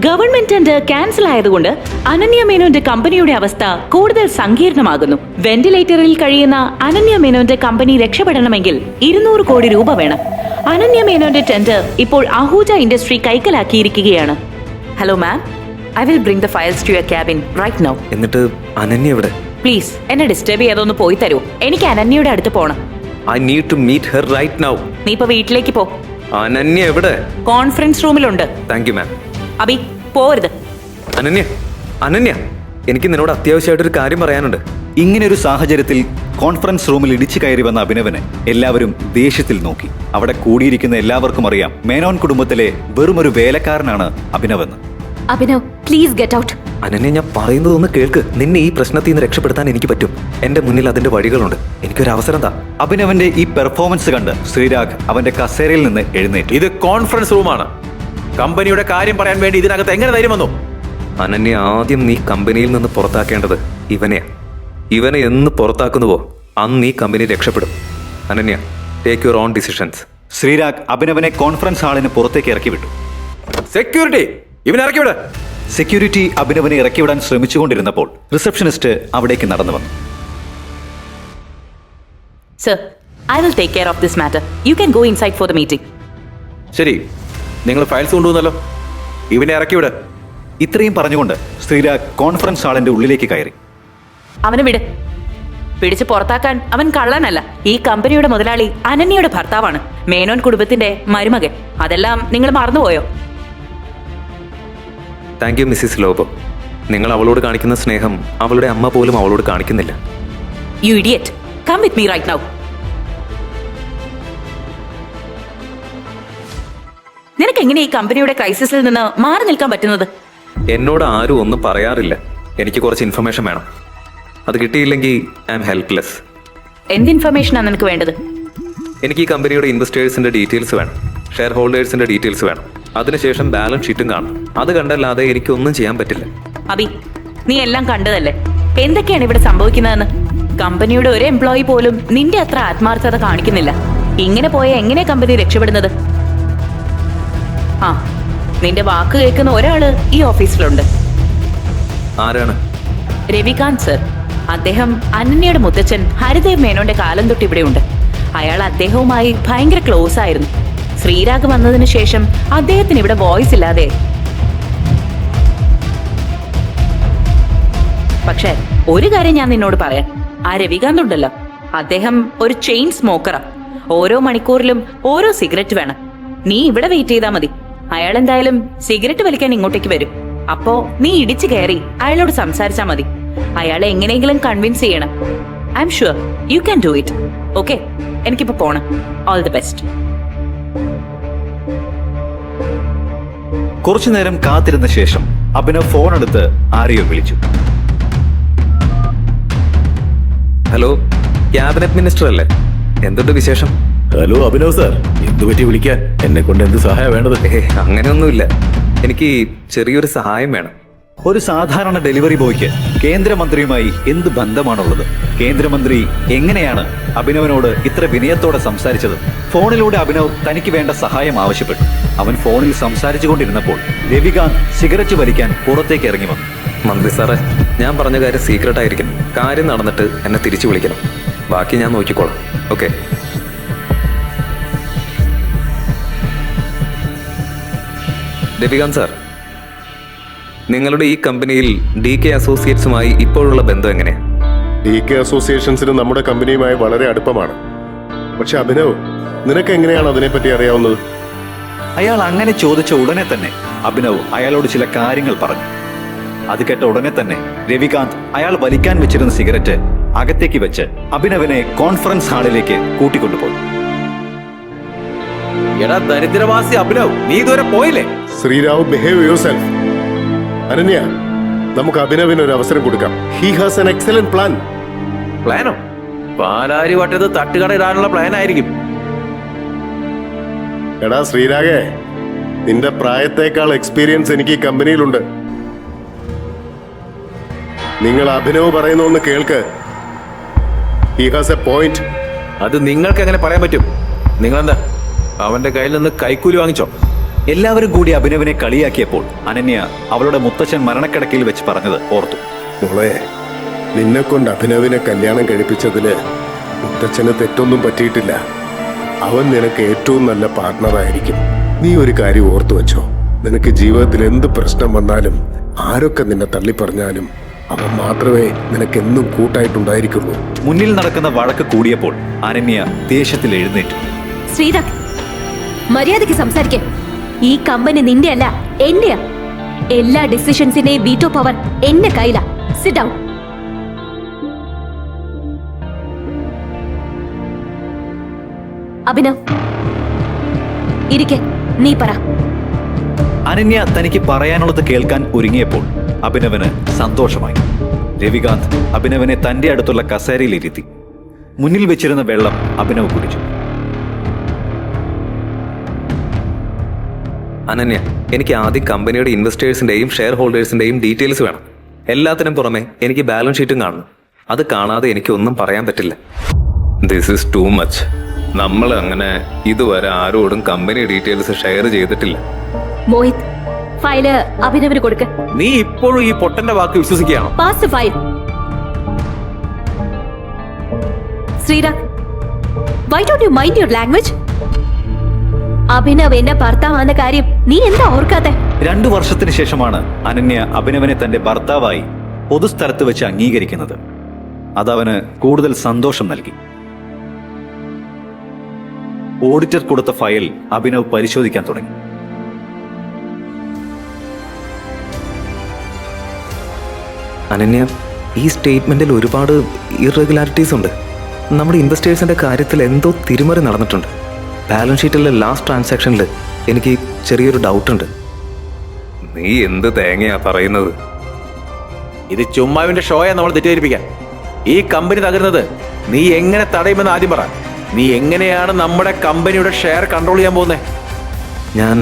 ഗവൺമെന്റ് ടെൻഡർ ക്യാൻസൽ ആയതുകൊണ്ട് അനന്യ മേനോന്റെ കമ്പനിയുടെ അവസ്ഥ കൂടുതൽ സങ്കീർണമാകുന്നു. വെന്റിലേറ്ററിൽ കഴിയുന്ന അനന്യ മേനോന്റെ കമ്പനി രക്ഷപ്പെടണമെങ്കിൽ 200 കോടി രൂപ വേണം. അനന്യ മേനോന്റെ ടെൻഡർ ഇപ്പോൾ അഹൂജ ഇൻഡസ്ട്രി കൈക്കലാക്കിയിരിക്കുകയാണ്. Hello ma'am, I will bring the files to your cabin right now. എന്നിട്ട് അനന്യ എവിടെ? പ്ലീസ് എന്നെ ഡിസ്റ്റർബ് ചെയ്യാതൊന്ന് പോയി തരൂ. എനിക്ക് അനന്യയുടെ അടുത്ത് പോണം. I need to meet her right now. നീ ഇപ്പൊ വീട്ടിലേക്ക് പോ. അനന്യ എവിടെ? കോൺഫറൻസ് റൂമിലുണ്ട്. Thank you ma'am. അബി പോരുത്. അനന്യ, അനന്യ, എനിക്ക് നിന്നോട് അത്യാവശ്യമായിട്ടൊരു കാര്യം പറയാനുണ്ട്. ഇങ്ങനെയൊരു സാഹചര്യത്തിൽ കോൺഫറൻസ് റൂമിൽ ഇടിച്ചു കയറി വന്ന അഭിനവനെ എല്ലാവരും ദേഷ്യത്തിൽ നോക്കി. അവിടെ കൂടിയിരിക്കുന്ന എല്ലാവർക്കും അറിയാം മേനോൻ കുടുംബത്തിലെ വെറുമൊരു വേലക്കാരനാണ് അഭിനവെന്ന്. Abhinav, please get out. Ananya, ഞാൻ പറയുന്നതൊന്ന് കേൾക്ക്. നിന്നെ ഈ പ്രശ്നത്തിൽ നിന്ന് രക്ഷപ്പെടുത്താൻ എനിക്ക് പറ്റും. എന്റെ മുന്നിൽ അതിന്റെ വഴികളുണ്ട്. എനിക്കൊരു അവസരം താ. അഭിനവന്റെ ഈ പെർഫോമൻസ് കണ്ട് ശ്രീരാഗ് അവന്റെ കസേരയിൽ നിന്ന് എഴുന്നേറ്റു. ഇത് കോൺഫറൻസ് റൂമാണ്. കമ്പനിയുടെ കാര്യം പറയാൻ വേണ്ടി ഇതിനകത്ത് എങ്ങനെ ധൈര്യം വന്നു? അനന്യ, ആദ്യം നീ കമ്പനിയിൽ നിന്ന് പുറത്താക്കേണ്ടത് ഇവനെയാ. ഇവനെ എന്ന് പുറത്താക്കുന്നുവോ അന്ന് ഈ കമ്പനി രക്ഷപ്പെടും. Ananya, take your own decisions. Sreerag അഭിനവനെ കോൺഫറൻസ് ഹാളിന് പുറത്തേക്ക് ഇറക്കി വിട്ടു. സെക്യൂരിറ്റി, ഇവനെ ഇറക്കി വിട്. സെക്യൂരിറ്റി അഭിനവനെ ഇറക്കിവിടാൻ ശ്രമിച്ചുകൊണ്ടിരുന്നപ്പോൾ റിസപ്ഷനിസ്റ്റ് അവിടേക്ക് നടന്നു വന്നു. Sir, I will take care of this matter. You can go inside for the meeting. ശരി, നിങ്ങൾ ഫയൽസ് കൊണ്ടുവന്നല്ലോ, ഇവനെ ഇറക്കി വിട്. ഇത്രയും പറഞ്ഞുകൊണ്ട് ശ്രീരാഗ് കോൺഫറൻസ് ഹാളിന്റെ ഉള്ളിലേക്ക് കയറി. അവനെ വിട്. പിടിച്ച് പുറത്താക്കാൻ അവൻ കള്ളനല്ല. ഈ കമ്പനിയുടെ മുതലാളി അനന്യയുടെ ഭർത്താവാണ്, മേനോൻ കുടുംബത്തിന്റെ മരുമകൻ. അതെല്ലാം നിങ്ങൾ മറന്നുപോയോ? Thank you Mrs Lobo. നിങ്ങൾ അവളോട് കാണിക്കുന്ന സ്നേഹം അവളുടെ അമ്മ പോലും അവളോട് കാണിക്കുന്നില്ല. You idiot, come with me right now. നിനക്ക് എങ്ങനെ ഈ കമ്പനിയുടെ ക്രൈസിസിൽ നിന്ന് മാറി നിൽക്കാൻ പറ്റുന്നത്? എന്നോട് ആരും ഒന്നും പറയാറില്ല. എനിക്ക് കുറച്ച് ഇൻഫർമേഷൻ വേണം. അത് കിട്ടിയില്ലെങ്കിൽ ഐ ആം ഹെൽപ്ലെസ്. എന്ത് ഇൻഫർമേഷനാണ് നിനക്ക് വേണ്ടത്? എനിക്ക് ഈ കമ്പനിയുടെ ഇൻവെസ്റ്റേഴ്സിന്റെ ഡീറ്റെയിൽസ് വേണം. ഷെയർ ഹോൾഡേഴ്സിന്റെ ഡീറ്റെയിൽസ് വേണം. അതിനുശേഷം ബാലൻസ് ഷീറ്റും കാണും. അത് കണ്ടല്ലാതെ എനിക്കൊന്നും ചെയ്യാൻ പറ്റില്ല. അബി, നീ എല്ലാം കണ്ടതല്ലേ? എന്തൊക്കെയാണ് ഇവിടെ സംഭവിക്കുന്നതെന്ന്? കമ്പനിയുടെ ഒരു എംപ്ലോയി പോലും നിന്റെ അത്ര ആത്മാർത്ഥത കാണിക്കുന്നില്ല. ഇങ്ങനെ പോയ എങ്ങനെ കമ്പനി രക്ഷപ്പെടുന്നത്? ആ, നിന്റെ വാക്ക് കേൾക്കുന്ന ഒരാള് ഈ ഓഫീസിലുണ്ട്. ആരാണ്? രവികാന്ത് സർ. അദ്ദേഹം അനന്യയുടെ മുത്തച്ഛൻ ഹരിദേവ് മേനോന്റെ കാലം തൊട്ട് ഇവിടെയുണ്ട്. അയാൾ അദ്ദേഹവുമായി ഭയങ്കര ക്ലോസ് ആയിരുന്നു. ശ്രീരാഗ് വന്നതിന് ശേഷം അദ്ദേഹത്തിന് ഇവിടെ വോയിസ് ഇല്ലാതെ. പക്ഷെ ഒരു കാര്യം ഞാൻ നിന്നോട് പറയാം. ആ രവികാന്ത് ഉണ്ടല്ലോ, അദ്ദേഹം ഒരു ചെയിൻ സ്മോക്കറാ. ഓരോ മണിക്കൂറിലും ഓരോ സിഗരറ്റ് വേണം. നീ ഇവിടെ വെയിറ്റ് ചെയ്താൽ മതി. അയാൾ എന്തായാലും സിഗരറ്റ് വലിക്കാൻ ഇങ്ങോട്ടേക്ക് വരും. അപ്പോ നീ ഇടിച്ചു കയറി അയാളോട് സംസാരിച്ചാൽ മതി. അയാളെ എങ്ങനെയെങ്കിലും കൺവിൻസ് ചെയ്യണം. I am sure you can do it. Okay, എനിക്കിപ്പോ പോണം. All the best. കുറച്ചു നേരം കാത്തിരുന്ന ശേഷം അഭിനവ് ഫോൺ എടുത്ത് ആരെയോ വിളിച്ചു. ഹലോ, ക്യാബിനറ്റ് മിനിസ്റ്റർ അല്ലേ? എന്തുണ്ട് വിശേഷം? ഹലോ അഭിനവ് സാർ, എന്തു പറ്റി വിളിക്കാൻ? എന്നെ കൊണ്ട് എന്ത് സഹായം വേണ്ടത്? അങ്ങനെയൊന്നുമില്ല. എനിക്ക് ചെറിയൊരു സഹായം വേണം. ഒരു സാധാരണ ഡെലിവറി ബോയ്ക്ക് കേന്ദ്രമന്ത്രിയുമായി എന്ത് ബന്ധമാണുള്ളത്? കേന്ദ്രമന്ത്രി എങ്ങനെയാണ് അഭിനവിനോട് ഇത്ര വിനയത്തോടെ സംസാരിച്ചത്? ഫോണിലൂടെ അഭിനവ് തനിക്ക് വേണ്ട സഹായം ആവശ്യപ്പെട്ടു. അവൻ ഫോണിൽ സംസാരിച്ചു കൊണ്ടിരുന്നപ്പോൾ രവികാന്ത് സിഗരറ്റ് വലിക്കാൻ പുറത്തേക്ക് ഇറങ്ങി വന്നു. മന്ത്രി സാറേ, ഞാൻ പറഞ്ഞ കാര്യം സീക്രട്ട് ആയിരിക്കണം. കാര്യം നടന്നിട്ട് എന്നെ തിരിച്ചു വിളിക്കണം. ബാക്കി ഞാൻ നോക്കിക്കോളാം. ഓക്കെ? രവികാന്ത് സാർ, നിങ്ങളുടെ ഈ കമ്പനിയിൽ DK അസോസിയേറ്റ്സുമായി ഇപ്പോഴുള്ള ബന്ധം എങ്ങനെയാ? DK അസോസിയേഷൻസിന് നമ്മുടെ കമ്പനിയുമായി വളരെ അടുപ്പമാണ്. പക്ഷെ അഭിനവ്, നിനക്ക് എങ്ങനെയാണ് അതിനെപ്പറ്റി അറിയാവുന്നത്? അയാൾ അങ്ങനെ ചോദിച്ച ഉടനെ തന്നെ അഭിനവ് അയാളോട് ചില കാര്യങ്ങൾ പറഞ്ഞു. അത് കേട്ട ഉടനെ തന്നെ രവികാന്ത് അയാൾ വലിക്കാൻ വെച്ചിരുന്ന സിഗരറ്റ് അകത്തേക്ക് വെച്ച് അഭിനവിനെ കോൺഫറൻസ് ഹാളിലേക്ക് കൂട്ടിക്കൊണ്ടുപോയി. എടാ ദരിദ്രവാസി അഭിനവ്, നീ ഇതുവരെ പോയില്ലേ? ശ്രീരാവ്, ബിഹേവ് യുവർസെൽഫ്. അനന്യ, നമുക്ക് അഭിനവിന് ഒരു അവസരം കൊടുക്കാം. He has an excellent plan. പ്ലാനോ? പാലാരി വട്ടത്ത് തട്ടുകട ഇടാനുള്ള പ്ലാൻ ആയിരിക്കും. എടാ ശ്രീരാഗേ, നിന്റെ പ്രായത്തേക്കാൾ എക്സ്പീരിയൻസ് എനിക്ക് ഈ കമ്പനിയിലുണ്ട്. നിങ്ങൾ അഭിനവ് പറയുന്ന ഒന്ന് കേൾക്ക്. He has A point. അത് നിങ്ങൾക്ക് എങ്ങനെ പറയാൻ പറ്റും? നിങ്ങളെന്താ അവന്റെ കയ്യിൽ നിന്ന് കൈക്കൂലി വാങ്ങിച്ചോ? എല്ലാവരും കൂടി അഭിനവിനെ കളിയാക്കിയപ്പോൾ അനന്യ അവളുടെ മുത്തച്ഛൻ മരണക്കിടക്കയിൽ വെച്ച് പറഞ്ഞത് ഓർത്തു. മോളെ, നിന്നെ കൊണ്ട് അഭിനവിനെ കല്യാണം കഴിപ്പിച്ചതില് മുത്തച്ഛന് തെറ്റൊന്നും പറ്റിയിട്ടില്ല. അവൻ നിനക്ക് ഏറ്റവും നല്ല പാർട്ട്ണറായിരിക്കും. നീ ഒരു കാര്യം ഓർത്തു വെച്ചോ. നിനക്ക് ജീവിതത്തിൽ എന്ത് പ്രശ്നം വന്നാലും ആരൊക്കെ നിന്നെ തള്ളിപ്പറഞ്ഞാലും അവൻ മാത്രമേ നിനക്കെന്നും കൂട്ടായിട്ടുണ്ടായിരിക്കുള്ളൂ. മുന്നിൽ നടക്കുന്ന വഴക്ക് കൂടിയപ്പോൾ അനന്യ ദേഷ്യത്തിൽ എഴുന്നേറ്റു. ശ്രീരാഗ്, മര്യാദയ്ക്ക് സംസാരിക്കേ. ഈ കമ്പനി നിന്റെ അല്ല, എന്റെയാ. എല്ലാ ഡിസിഷൻസിന്റെയും വീറ്റോ പവർ എന്റെ കയ്യിലാ. Sit down. അഭിനവ്, ഇരിക്കെ. നീ പറ. അനന്യ തനിക്ക് പറയാനുള്ളത് കേൾക്കാൻ ഒരുങ്ങിയപ്പോൾ അഭിനവന് സന്തോഷമായി. രവികാന്ത് അഭിനവനെ തന്റെ അടുത്തുള്ള കസേരയിലിരുത്തി. മുന്നിൽ വെച്ചിരുന്ന വെള്ളം അഭിനവ് കുടിച്ചു. അനന്യ, എനിക്ക് ആദ്യം കമ്പനിയുടെ ഇൻവെസ്റ്റേഴ്സിന്റെയും ഷെയർ ഹോൾഡേഴ്സിന്റെയും ഡീറ്റെയിൽസ് വേണം. എല്ലാത്തിനും പുറമെ എനിക്ക് ബാലൻസ് ഷീറ്റും കാണണം. അത് കാണാതെ എനിക്കൊന്നും പറയാൻ പറ്റില്ല. This is too much. നമ്മൾ അങ്ങനെ ഇതുവരെ ആരോടും കമ്പനി ഡീറ്റെയിൽസ് ഷെയർ ചെയ്തിട്ടില്ല. മോഹിത്, ഫയല് അഭിനവിന് കൊടുക്ക്. നീ ഇപ്പോഴും ഈ പൊട്ടന്റെ വാക്ക് വിശ്വസിക്കുകയാണോ? Pass file. Sreerag, why don't you mind your language? Abhinav എന്റെ ഭർത്താവാന്ന കാര്യം നീ എന്താ ഓർക്കാത്തെ? 2 വർഷത്തിന് ശേഷമാണ് അനന്യ അഭിനവനെ തന്റെ ഭർത്താവായി പൊതുസ്ഥലത്ത് വെച്ച് അംഗീകരിക്കുന്നത്. അതവന് കൂടുതൽ സന്തോഷം നൽകി. ഓഡിറ്റർ കൊടുത്ത ഫയൽ അഭിനവ് പരിശോധിക്കാൻ തുടങ്ങി. അനന്യ, ഈ സ്റ്റേറ്റ്മെന്റിൽ ഒരുപാട് ഇറഗുലാരിറ്റീസ് ഉണ്ട്. നമ്മുടെ ഇൻവെസ്റ്റേഴ്സിന്റെ കാര്യത്തിൽ എന്തോ തിരിമറി നടന്നിട്ടുണ്ട്. ബാലൻസ് ഷീറ്റിലെ ലാസ്റ്റ് ട്രാൻസാക്ഷനിൽ എനിക്ക് ചെറിയൊരു ഡൗട്ടുണ്ട്. നീ എന്ത് തേങ്ങയാ പറയുന്നത്? ഇത് ചുമ്മാവിന്റെ ഷോയാ നമ്മൾ തെറ്റിദ്ധരിപ്പിക്കാൻ. ഈ കമ്പനി തകരുന്നത് നീ എങ്ങനെ തടയുമെന്ന് ആദ്യം പറ. നീ എങ്ങനെയാണ് നമ്മുടെ കമ്പനിയുടെ ഷെയർ കൺട്രോൾ ചെയ്യാൻ പോകുന്നത്? ഞാൻ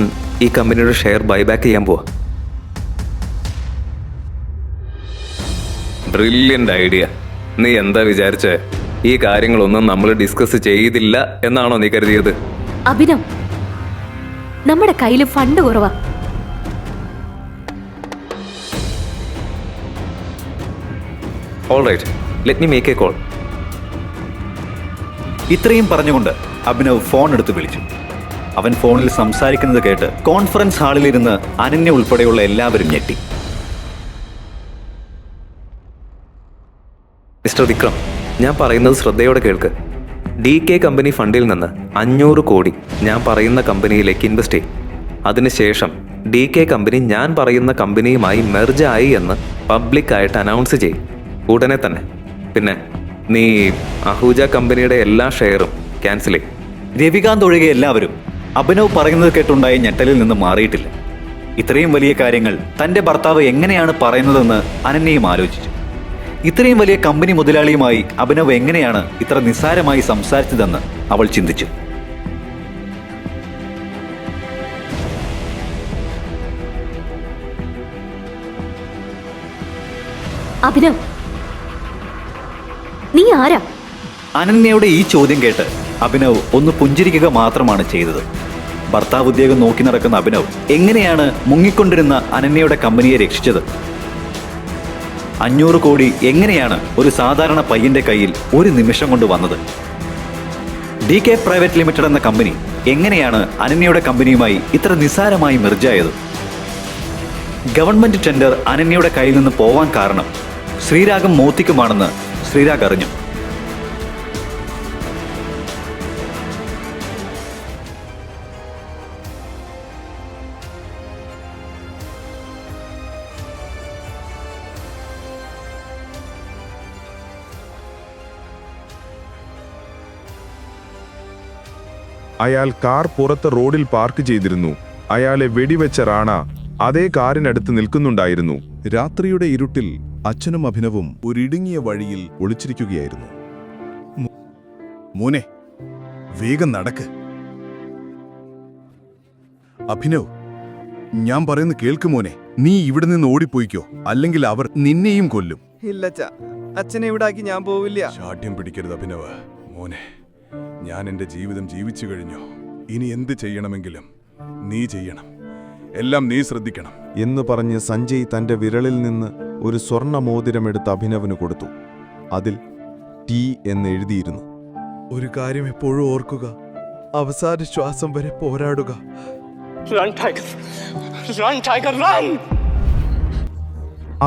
ഈ കമ്പനിയുടെ ഷെയർ ബൈബാക്ക് ചെയ്യാൻ പോവാ. Brilliant idea. നീ എന്താ വിചാരിച്ചേ? ഈ കാര്യങ്ങളൊന്നും നമ്മൾ ഡിസ്കസ് ചെയ്തില്ല എന്നാണോ നീ കരുതിയത്? അഭിനവ്, നമ്മുടെ കയ്യിൽ ഫണ്ട് കുറവാ. Alright, let me make a call. ഇത്രയും പറഞ്ഞുകൊണ്ട് അഭിനവ് ഫോൺ എടുത്ത് വിളിച്ചു. അവൻ ഫോണിൽ സംസാരിക്കുന്നത് കേട്ട് കോൺഫറൻസ് ഹാളിലിരുന്ന് അനന്യ ഉൾപ്പെടെയുള്ള എല്ലാവരും ഞെട്ടി. മിസ്റ്റർ വിക്രം, ഞാൻ പറയുന്നത് ശ്രദ്ധയോടെ കേൾക്ക്. DK കമ്പനി ഫണ്ടിൽ നിന്ന് 500 കോടി ഞാൻ പറയുന്ന കമ്പനിയിലേക്ക് ഇൻവെസ്റ്റ് ചെയ്യും. അതിനുശേഷം DK കമ്പനി ഞാൻ പറയുന്ന കമ്പനിയുമായി മെർജ് ആയി എന്ന് പബ്ലിക്കായിട്ട് അനൗൺസ് ചെയ്യും ഉടനെ തന്നെ. പിന്നെ നീ അഹൂജ കമ്പനിയുടെ എല്ലാ ഷെയറും ക്യാൻസൽ ചെയ്യും. രവികാന്ത് ഒഴികെ എല്ലാവരും അഭിനവ് പറയുന്നത് കേട്ടുണ്ടായ ഞെട്ടലിൽ നിന്ന് മാറിയിട്ടില്ല. ഇത്രയും വലിയ കാര്യങ്ങൾ തന്റെ ഭർത്താവ് എങ്ങനെയാണ് പറയുന്നതെന്ന് അനന്യയും ആലോചിച്ചു. ഇത്രയും വലിയ കമ്പനി മുതലാളിയുമായി അഭിനവ് എങ്ങനെയാണ് ഇത്ര നിസ്സാരമായി സംസാരിച്ചതെന്ന് അവൾ ചിന്തിച്ചു. അഭിനവ്, നീ ആരാ? അനന്യയുടെ ഈ ചോദ്യം കേട്ട് അഭിനവ് ഒന്ന് പുഞ്ചിരിക്കുക മാത്രമാണ് ചെയ്തത്. ഭർത്താവ് ഉദ്യോഗം നോക്കി നടക്കുന്ന അഭിനവ് എങ്ങനെയാണ് മുങ്ങിക്കൊണ്ടിരുന്ന അനന്യയുടെ കമ്പനിയെ രക്ഷിച്ചത്? 500 കോടി എങ്ങനെയാണ് ഒരു സാധാരണ പയ്യന്റെ കയ്യിൽ ഒരു നിമിഷം കൊണ്ട് വന്നത്? DK പ്രൈവറ്റ് ലിമിറ്റഡ് എന്ന കമ്പനി എങ്ങനെയാണ് അനന്യയുടെ കമ്പനിയുമായി ഇത്ര നിസ്സാരമായി മെർജായത്? ഗവൺമെന്റ് ടെൻഡർ അനന്യയുടെ കയ്യിൽ നിന്ന് പോവാൻ കാരണം ശ്രീരാഗം മോത്തിക്കുമാണെന്ന് ശ്രീരാഗ് അറിഞ്ഞു. അയാൾ കാർ പുറത്ത് റോഡിൽ പാർക്ക് ചെയ്തിരുന്നു. അയാളെ വെടിവെച്ച റാണ അതേ കാറിനടുത്ത് നിൽക്കുന്നുണ്ടായിരുന്നു. രാത്രിയുടെ ഇരുട്ടിൽ അച്ഛനും അഭിനവും ഒരിടുങ്ങിയ വഴിയിൽ ഒളിച്ചിരിക്കുകയായിരുന്നു. മോനെ, വേഗം നടക്ക്. അഭിനവ്, ഞാൻ പറയുന്നത് കേൾക്ക് മോനെ. നീ ഇവിടെ നിന്ന് ഓടിപ്പോയിക്കോ, അല്ലെങ്കിൽ അവർ നിന്നെയും കൊല്ലും. ഇല്ലച്ചാ, അച്ഛനെ ഇവിടാക്കി ഞാൻ പോവില്ല. ശാഠ്യം പിടിക്കരുത് അഭിനവ്. മോനെ, ഞാൻ എന്റെ ജീവിതം ജീവിച്ചു കഴിഞ്ഞു. ഇനി എന്ത് ചെയ്യണമെങ്കിലും നീ ചെയ്യണം. എല്ലാം നീ ശ്രദ്ധിക്കണം എന്ന് പറഞ്ഞ് സഞ്ജയ് തന്റെ വിരലിൽ നിന്ന് ഒരു സ്വർണ്ണ മോതിരമെടുത്ത് അഭിനവിന് കൊടുത്തു. അതിൽ ടി എന്ന് എഴുതിയിരുന്നു. ഒരു കാര്യം എപ്പോഴും ഓർക്കുക, അവസാന ശ്വാസം വരെ പോരാടുക.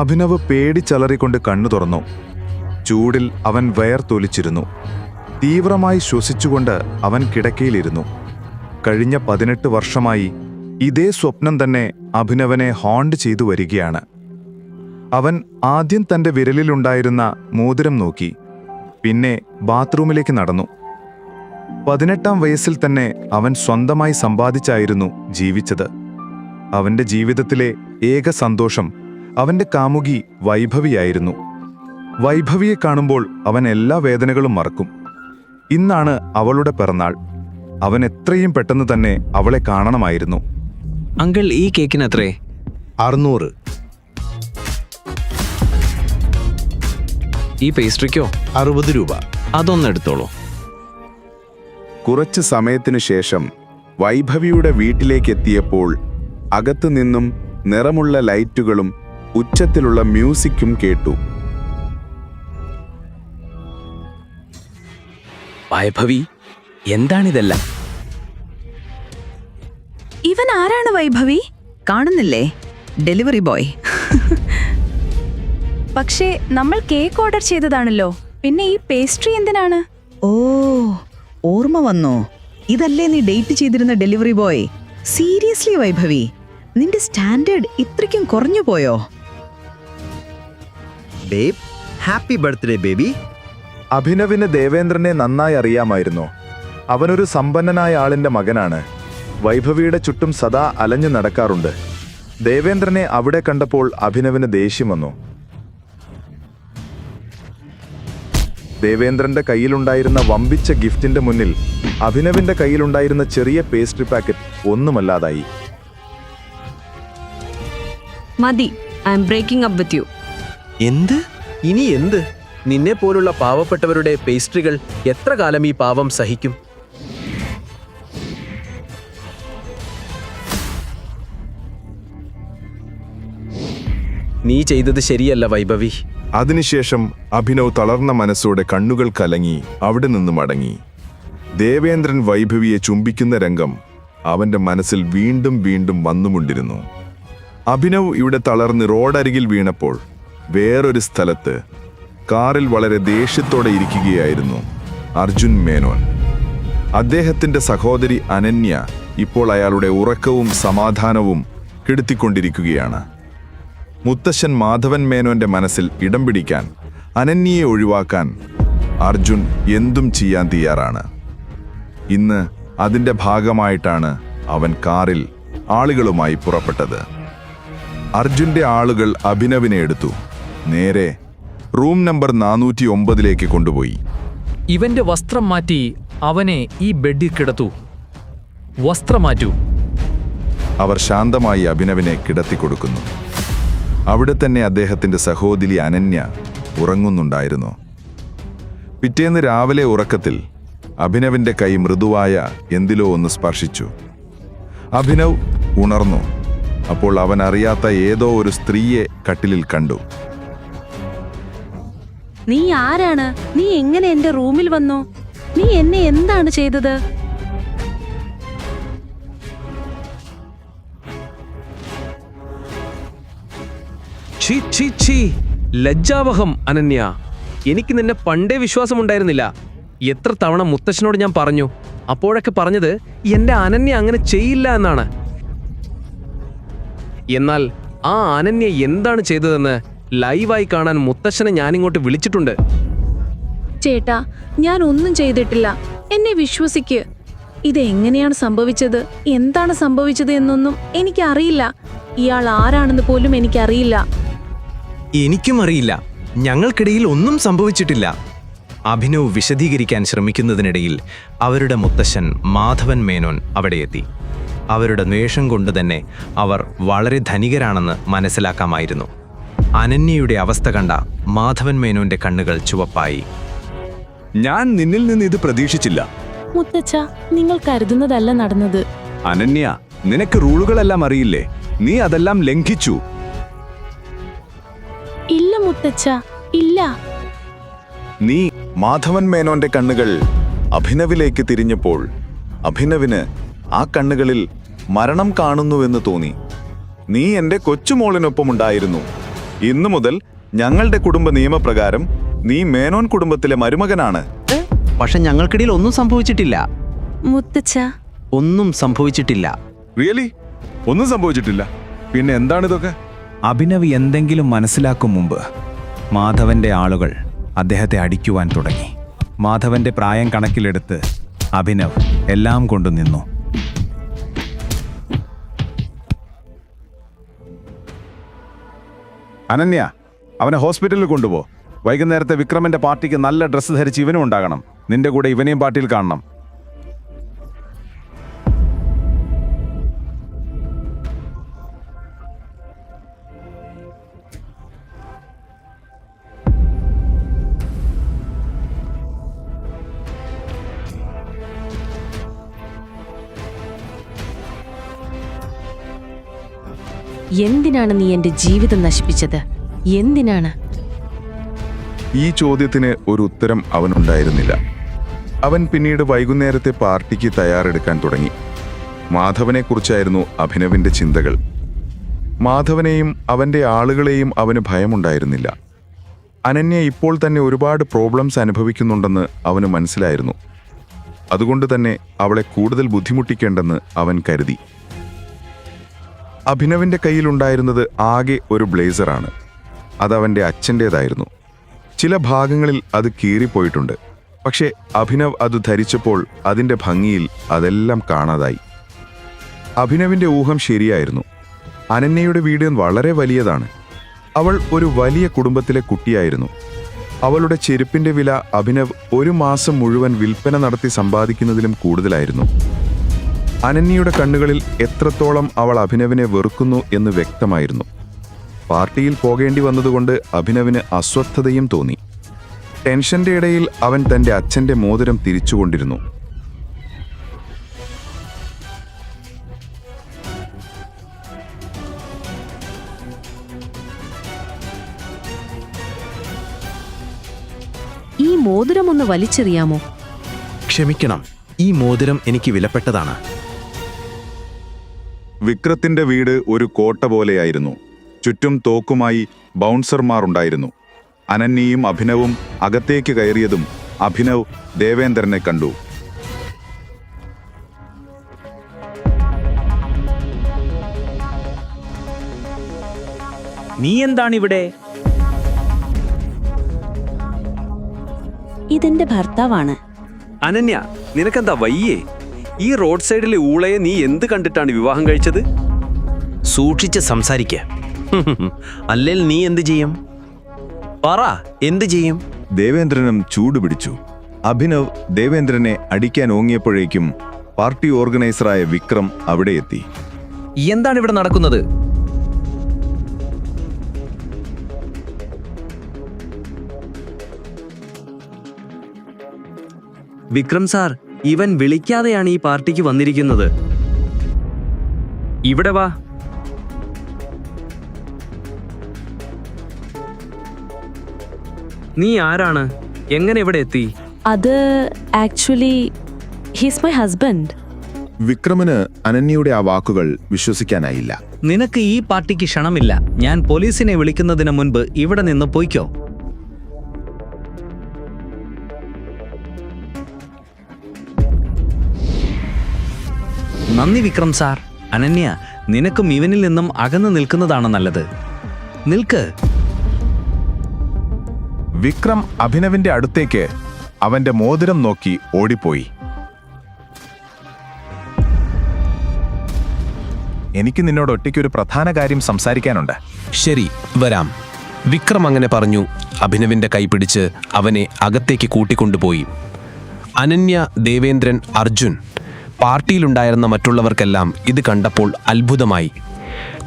അഭിനവ് പേടിച്ചലറിക്കൊണ്ട് കണ്ണു തുറന്നു. ചൂടിൽ അവൻ വയർത്തൊലിച്ചിരുന്നു. തീവ്രമായി ശ്വസിച്ചുകൊണ്ട് അവൻ കിടക്കയിലിരുന്നു. കഴിഞ്ഞ 18 വർഷമായി ഇതേ സ്വപ്നം തന്നെ അഭിനവനെ ഹോണ്ട് ചെയ്തു വരികയാണ്. അവൻ ആദ്യം തന്റെ വിരലിലുണ്ടായിരുന്ന മോതിരം നോക്കി, പിന്നെ ബാത്റൂമിലേക്ക് നടന്നു. 18-ാം വയസ്സിൽ തന്നെ അവൻ സ്വന്തമായി സമ്പാദിച്ചായിരുന്നു ജീവിച്ചത്. അവന്റെ ജീവിതത്തിലെ ഏക സന്തോഷം അവന്റെ കാമുകി വൈഭവിയായിരുന്നു. വൈഭവിയെ കാണുമ്പോൾ അവൻ എല്ലാ വേദനകളും മറക്കും. ഇന്നാണ് അവളുടെ പിറന്നാൾ. അവൻ എത്രയും പെട്ടെന്ന് തന്നെ അവളെ കാണണമായിരുന്നു. അങ്കിൾ, ഈ കേക്കിന് എത്രേ? 600. ഈ പേസ്ട്രിക്കോ? 60 രൂപ. അതൊന്ന് എടുത്തോളൂ. കുറച്ച് സമയത്തിനു ശേഷം വൈഭവിയുടെ വീട്ടിലേക്കെത്തിയപ്പോൾ അകത്തുനിന്നും നിറമുള്ള ലൈറ്റുകളും ഉച്ചത്തിലുള്ള മ്യൂസിക്കും കേട്ടു. വൈഭവി, എന്താണിതെല്ലാം? ഇവൻ ആരാണ് വൈഭവി? കാണുന്നില്ലേ? Delivery boy. പക്ഷേ നമ്മൾ കേക്ക് ഓർഡർ ചെയ്തതാണല്ലോ, പിന്നെ ഈ പേസ്ട്രി എന്തിനാണ്? ഓ, ഓർമ്മ വന്നോ? ഇതല്ലേ നീ ഡേറ്റ് ചെയ്തിരുന്ന ഡെലിവറി ബോയ്? സീരിയസ്ലി വൈഭവി, നിന്റെ സ്റ്റാൻഡേർഡ് ഇത്രയ്ക്കും കുറഞ്ഞു പോയോ? Babe, happy birthday baby. അഭിനവിന് ദേവേന്ദ്രനെ നന്നായി അറിയാമായിരുന്നു. അവനൊരു സമ്പന്നനായ ആളിന്റെ മകനാണ്. വൈഭവിയുടെ ചുറ്റും സദാ അലഞ്ഞു നടക്കാറുണ്ട്. ദേവേന്ദ്രനെ അവിടെ കണ്ടപ്പോൾ അഭിനവിന് ദേഷ്യം വന്നു. ദേവേന്ദ്രന്റെ കയ്യിലുണ്ടായിരുന്ന വമ്പിച്ച ഗിഫ്റ്റിന്റെ മുന്നിൽ അഭിനവിന്റെ കയ്യിലുണ്ടായിരുന്ന ചെറിയ പേസ്ട്രി പാക്കറ്റ് ഒന്നുമല്ലാതായി. മതി, I'm breaking up with you. എന്ത്? ഇനി എന്ത്? നിന്നെ പോലുള്ള പാവപ്പെട്ടവരുടെ പേസ്ട്രികൾ എത്ര കാലം ഈ പാവം സഹിക്കും? നീ ചെയ്തത് ശരിയല്ല വൈഭവി. അതിനുശേഷം അഭിനവ് തളർന്ന മനസ്സോടെ കണ്ണുകൾ കലങ്ങി അവിടെ നിന്ന് മടങ്ങി. ദേവേന്ദ്രൻ വൈഭവിയെ ചുംബിക്കുന്ന രംഗം അവന്റെ മനസ്സിൽ വീണ്ടും വീണ്ടും വന്നുകൊണ്ടിരുന്നു. അഭിനവ് ഇവിടെ തളർന്ന് റോഡരികിൽ വീണപ്പോൾ വേറൊരു സ്ഥലത്ത് കാറിൽ വളരെ ദേഷ്യത്തോടെ ഇരിക്കുകയായിരുന്നു അർജുൻ മേനോൻ. അദ്ദേഹത്തിന്റെ സഹോദരി അനന്യ ഇപ്പോൾ അയാളുടെ ഉറക്കവും സമാധാനവും കെടുത്തിക്കൊണ്ടിരിക്കുകയാണ്. മുത്തശ്ശൻ മാധവൻ മേനോന്റെ മനസ്സിൽ ഇടം പിടിക്കാൻ, അനന്യയെ ഒഴിവാക്കാൻ അർജുൻ എന്തും ചെയ്യാൻ തയ്യാറാണ്. ഇന്ന് അതിന്റെ ഭാഗമായിട്ടാണ് അവൻ കാറിൽ ആളുകളുമായി പുറപ്പെട്ടത്. അർജുന്റെ ആളുകൾ അഭിനവിനെ എടുത്തു നേരെ റൂം നമ്പർ 409 കൊണ്ടുപോയി. ഇവന്റെ വസ്ത്രം മാറ്റി അവനെ ഈ ബെഡിൽ കിടത്തു. വസ്ത്രം മാറ്റൂ. അവർ ശാന്തമായി അഭിനവിനെ കിടത്തിക്കൊടുക്കുന്നു. അവിടെ തന്നെ അദ്ദേഹത്തിന്റെ സഹോദരി അനന്യ ഉറങ്ങുന്നുണ്ടായിരുന്നു. പിറ്റേന്ന് രാവിലെ ഉറക്കത്തിൽ അഭിനവിന്റെ കൈ മൃദുവായ എന്തിലോ ഒന്ന് സ്പർശിച്ചു. അഭിനവ് ഉണർന്നു. അപ്പോൾ അവൻ അറിയാത്ത ഏതോ ഒരു സ്ത്രീയെ കട്ടിലിൽ കണ്ടു. നീ ആരാണ്? നീ എങ്ങനെ എന്റെ റൂമിൽ വന്നു? നീ എന്നെ എന്താണ് ചെയ്തത്? ഛീ ഛീ ഛീ, ലജ്ജാവഹം അനന്യ. എനിക്ക് നിന്നെ പണ്ടേ വിശ്വാസമുണ്ടായിരുന്നില്ല. എത്ര തവണ മുത്തശ്ശനോട് ഞാൻ പറഞ്ഞു. അപ്പോഴൊക്കെ പറഞ്ഞത് എന്റെ അനന്യ അങ്ങനെ ചെയ്യില്ല എന്നാണ്. എന്നാൽ ആ അനന്യ എന്താണ് ചെയ്തതെന്ന് ലൈവായി കാണാൻ മുത്തശ്ശനെ ഞാനിങ്ങോട്ട് വിളിച്ചിട്ടുണ്ട്. ചേട്ടാ, ഞാൻ ഒന്നും ചെയ്തിട്ടില്ല. എന്നെ വിശ്വസിക്ക്. ഇതെങ്ങനെയാണ് സംഭവിച്ചത്, എന്താണ് സംഭവിച്ചത് എന്നൊന്നും എനിക്കറിയില്ല. ഇയാൾ ആരാണെന്ന് പോലും എനിക്കറിയില്ല. എനിക്കും അറിയില്ല. ഞങ്ങൾക്കിടയിൽ ഒന്നും സംഭവിച്ചിട്ടില്ല. അഭിനവ് വിശദീകരിക്കാൻ ശ്രമിക്കുന്നതിനിടയിൽ അവരുടെ മുത്തശ്ശൻ മാധവൻ മേനോൻ അവിടെ എത്തി. അവരുടെ ദ്വേഷം കൊണ്ട് തന്നെ അവർ വളരെ ധനികരാണെന്ന് മനസ്സിലാക്കാമായിരുന്നു. അനന്യയുടെ അവസ്ഥ കണ്ട മാധവൻ മേനോന്റെ കണ്ണുകൾ ചുവപ്പായി. ഞാൻ നിന്നിൽ നിന്ന് ഇത് പ്രതീക്ഷിച്ചില്ല. മുത്തച്ഛ, നിങ്ങൾ കരുതുന്നതല്ല നടന്നത്. അനന്യ, നിനക്ക് റൂളുകളെല്ലാം അറിയില്ലേ? നീ അതെല്ലാം ലംഘിച്ചു. ഇല്ല മുത്തച്ഛ, ഇല്ല. നീ മാധവൻ മേനോന്റെ കണ്ണുകൾ അഭിനവിലേക്ക് തിരിഞ്ഞപ്പോൾ അഭിനവിന് ആ കണ്ണുകളിൽ മരണം കാണുന്നുവെന്ന് തോന്നി. നീ എന്റെ കൊച്ചുമോളിനൊപ്പമുണ്ടായിരുന്നു. ഇന്നു മുതൽ ഞങ്ങളുടെ കുടുംബ നിയമപ്രകാരം നീ മേനോൻ കുടുംബത്തിലെ മരുമകനാണ്. പക്ഷെ ഞങ്ങൾക്കിടയിൽ ഒന്നും സംഭവിച്ചിട്ടില്ല. മുത്തച്ഛ, ഒന്നും സംഭവിച്ചിട്ടില്ല. റിയലി? ഒന്നും സംഭവിച്ചിട്ടില്ല? പിന്നെ എന്താണിതൊക്കെ? അഭിനവ് എന്തെങ്കിലും മനസ്സിലാക്കും മുമ്പ് മാധവന്റെ ആളുകൾ അദ്ദേഹത്തെ അടിക്കുവാൻ തുടങ്ങി. മാധവന്റെ പ്രായം കണക്കിലെടുത്ത് അഭിനവ് എല്ലാം കൊണ്ടു നിന്നു. അനന്യ, അവനെ ഹോസ്പിറ്റലിൽ കൊണ്ടുപോ. വൈകുന്നേരത്തെ വിക്രമന്റെ പാർട്ടിക്ക് നല്ല ഡ്രസ്സ് ധരിച്ച് ഇവനും ഉണ്ടാകണം. നിന്റെ കൂടെ ഇവനെയും പാർട്ടിയിൽ കാണണം. എന്തിനാണ് നീ എന്റെ ജീവിതം നശിപ്പിച്ചത്? എന്തിനാണ്? ഈ ചോദ്യത്തിന് ഒരു ഉത്തരം അവനുണ്ടായിരുന്നില്ല. അവൻ പിന്നീട് വൈകുന്നേരത്തെ പാർട്ടിക്ക് തയ്യാറെടുക്കാൻ തുടങ്ങി. മാധവനെക്കുറിച്ചായിരുന്നു അഭിനവിന്റെ ചിന്തകൾ. മാധവനെയും അവന്റെ ആളുകളെയും അവന് ഭയമുണ്ടായിരുന്നില്ല. അനന്യ ഇപ്പോൾ തന്നെ ഒരുപാട് പ്രോബ്ലംസ് അനുഭവിക്കുന്നുണ്ടെന്ന് അവന് മനസ്സിലായിരുന്നു. അതുകൊണ്ട് തന്നെ അവളെ കൂടുതൽ ബുദ്ധിമുട്ടിക്കേണ്ടെന്ന് അവൻ കരുതി. അഭിനവിന്റെ കയ്യിലുണ്ടായിരുന്നത് ആകെ ഒരു ബ്ലേസറാണ്. അതവന്റെ അച്ഛൻ്റേതായിരുന്നു. ചില ഭാഗങ്ങളിൽ അത് കീറിപ്പോയിട്ടുണ്ട്. പക്ഷേ അഭിനവ് അത് ധരിച്ചപ്പോൾ അതിൻ്റെ ഭംഗിയിൽ അതെല്ലാം കാണാതായി. അഭിനവിന്റെ ഊഹം ശരിയായിരുന്നു. അനന്യയുടെ വീട് വളരെ വലിയതാണ്. അവൾ ഒരു വലിയ കുടുംബത്തിലെ കുട്ടിയായിരുന്നു. അവളുടെ ചെരുപ്പിന്റെ വില അഭിനവ് ഒരു മാസം മുഴുവൻ വിൽപ്പന നടത്തി സമ്പാദിക്കുന്നതിലും കൂടുതലായിരുന്നു. അനന്യയുടെ കണ്ണുകളിൽ എത്രത്തോളം അവൾ അഭിനവിനെ വെറുക്കുന്നു എന്ന് വ്യക്തമായിരുന്നു. പാർട്ടിയിൽ പോകേണ്ടി വന്നതുകൊണ്ട് അഭിനവിന് അസ്വസ്ഥതയും തോന്നി. ടെൻഷന്റെ ഇടയിൽ അവൻ തന്റെ അച്ഛന്റെ മോതിരം തിരിച്ചുകൊണ്ടിരുന്നു. ഈ മോതിരം ഒന്ന് വലിച്ചെറിയാമോ? ക്ഷമിക്കണം, ഈ മോതിരം എനിക്ക് വിലപ്പെട്ടതാണ്. വിക്രത്തിന്റെ വീട് ഒരു കോട്ട പോലെയായിരുന്നു. ചുറ്റും തോക്കുമായി ബൗൺസർമാർ ഉണ്ടായിരുന്നു. അനന്യയും അഭിനവും അകത്തേക്ക് കയറിയതും അഭിനവ് ദേവേന്ദ്രനെ കണ്ടു. നീ എന്താണിവിടെ? ഇതെന്റെ ഭർത്താവാണ്. അനന്യ, നിനക്കെന്താ വയ്യേ? ഈ റോഡ് സൈഡിലെ ഊളയെ നീ എന്ത് കണ്ടിട്ടാണ് വിവാഹം കഴിച്ചത്? സൂക്ഷിച്ച് സംസാരിക്ക. അല്ലെങ്കിൽ നീ എന്ത് ചെയ്യും? പറ, എന്ത് ചെയ്യും? ദേവേന്ദ്രനും ചൂടുപിടിച്ചു. അഭിനവ് ദേവേന്ദ്രനെ അടിക്കാൻ ഓങ്ങിയപ്പോഴേക്കും പാർട്ടി ഓർഗനൈസറായ വിക്രം അവിടെ എത്തി. എന്താണ് ഇവിടെ നടക്കുന്നത്? വിക്രം സാർ, ഇവൻ വിളിക്കാതെയാണ് ഈ പാർട്ടിക്ക് വന്നിരിക്കുന്നത്. ഇവിടെ വാ. നീ ആരാണ്? എങ്ങനെ ഇവിടെ എത്തി? അത് ആക്ച്വലി ഹീസ് മൈ ഹസ്ബൻഡ്. വിക്രമിന് അനന്യയുടെ ആ വാക്കുകൾ വിശ്വസിക്കാനായില്ല. നിനക്ക് ഈ പാർട്ടിക്ക് ക്ഷണമില്ല. ഞാൻ പോലീസിനെ വിളിക്കുന്നതിന് മുൻപ് ഇവിടെ നിന്ന് പോയിക്കോ. നന്ദി വിക്രം സാർ. അനന്യ, നിനക്കും ഇവനിൽ നിന്നും അകന്നു നിൽക്കുന്നതാണ് നല്ലത്. നിൽക്ക്. വിക്രം അഭിനവിന്റെ അടുത്തേക്ക് അവന്റെ മോതിരം നോക്കി ഓടിപ്പോയി. എനിക്ക് നിന്നോട് ഒറ്റയ്ക്കൊരു പ്രധാന കാര്യം സംസാരിക്കാനുണ്ട്. ശരി, വരാം. വിക്രം അങ്ങനെ പറഞ്ഞു. അഭിനവിന്റെ കൈ പിടിച്ച് അവനെ അകത്തേക്ക് കൂട്ടിക്കൊണ്ടുപോയി. അനന്യ, ദേവേന്ദ്രൻ, അർജുൻ, പാർട്ടിയിലുണ്ടായിരുന്ന മറ്റുള്ളവർക്കെല്ലാം ഇത് കണ്ടപ്പോൾ അത്ഭുതമായി.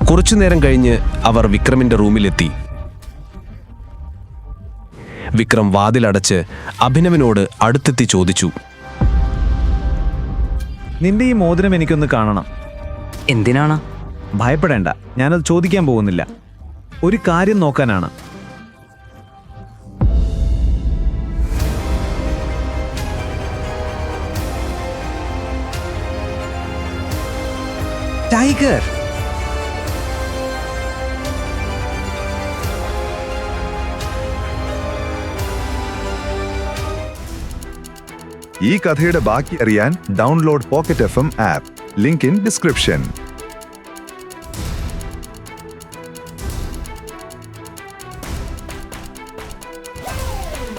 കുറച്ചുനേരം കഴിഞ്ഞ് അവർ വിക്രമിന്റെ റൂമിലെത്തി. വിക്രം വാതിലടച്ച് അഭിനവിനോട് അടുത്തെത്തി ചോദിച്ചു, നിന്റെ ഈ മോതിരം എനിക്കൊന്ന് കാണണം. എന്തിനാണ്? ഭയപ്പെടേണ്ട, ഞാനത് ചോദിക്കാൻ പോകുന്നില്ല. ഒരു കാര്യം നോക്കാനാണ്. ടൈഗർ! ഈ കഥയുടെ ബാക്കി അറിയാൻ download pocket FM app. Link in description.